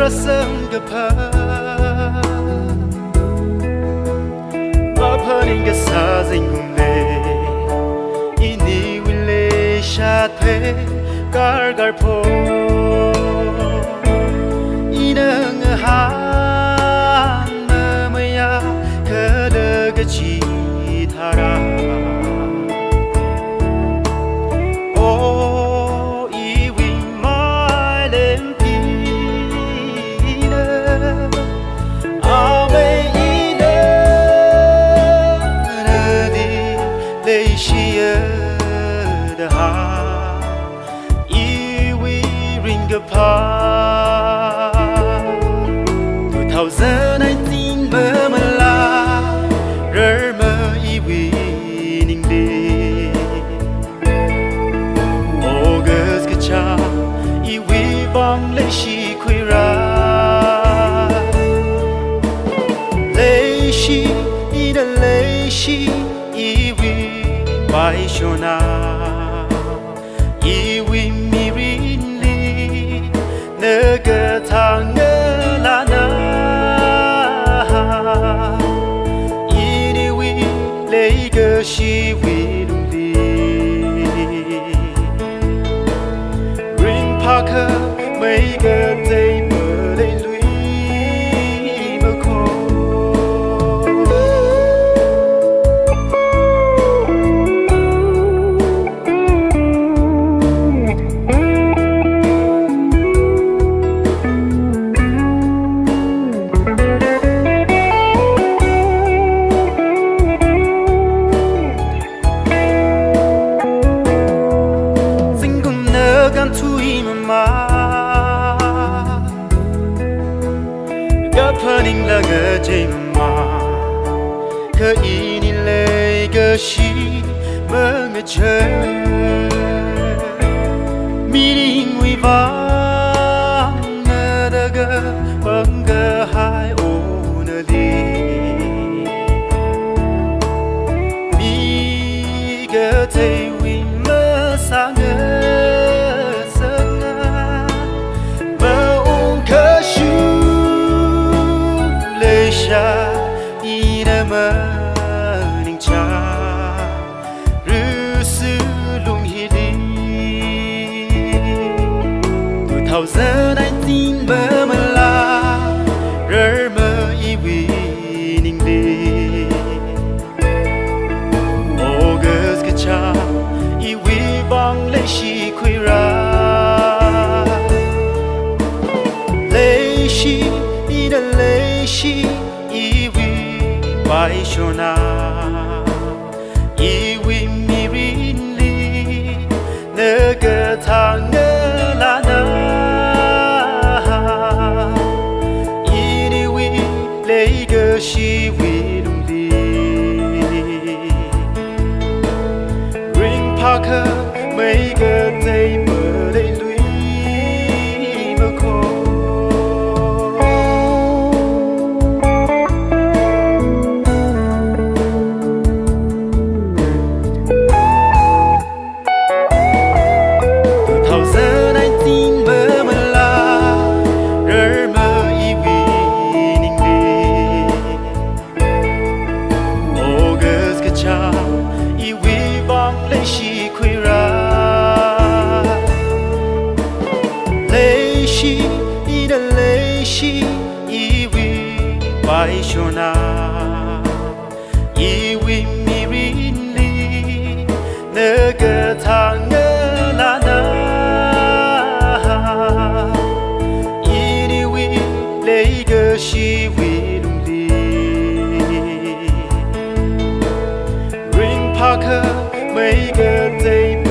sân gặp phơ và phơ nên cái xa dành cùng lệ ini wile sha the gar gar po ina nga ha na maya ka de ga chi thara Apart 2019 mơ mơ la rơ mơ y vi ninh đi August cái cha y vi vang lệ shi khuy ra lệ shi y đã lệ shi y vi vai shona y vi mi rin nơ cơ thang ngơ la na ini wi lei cơ shi wi lung li ring parker mấy cơ tay mơ lei lui mơ khô gan thui ma ga phaning la ga jai ma ka ini le ga shi ma nga che mi ring wi va na da ga bang ga hai o na li mi ga tai wi ma sa nga ina mơ ninh cha rư sư lung hi đi 2019 mơ mơ la rơ mơ y vi ninh đi August cái cha y vi vang lệ shi khuy ra lệ shi y đã lệ shi vai shona i wi mi rin li nơ cơ thang ngơ la na ini wi lei cơ shi wi lung li ring parker mấy cơ tay mơ lei lui mơ khô shi khuy ra lệ shi y đã lệ shi y vi vai shona y vi mi rin li nơ cơ thang ngơ la na ini wi lei cơ shi vi lung li ring parker mấy cơ tay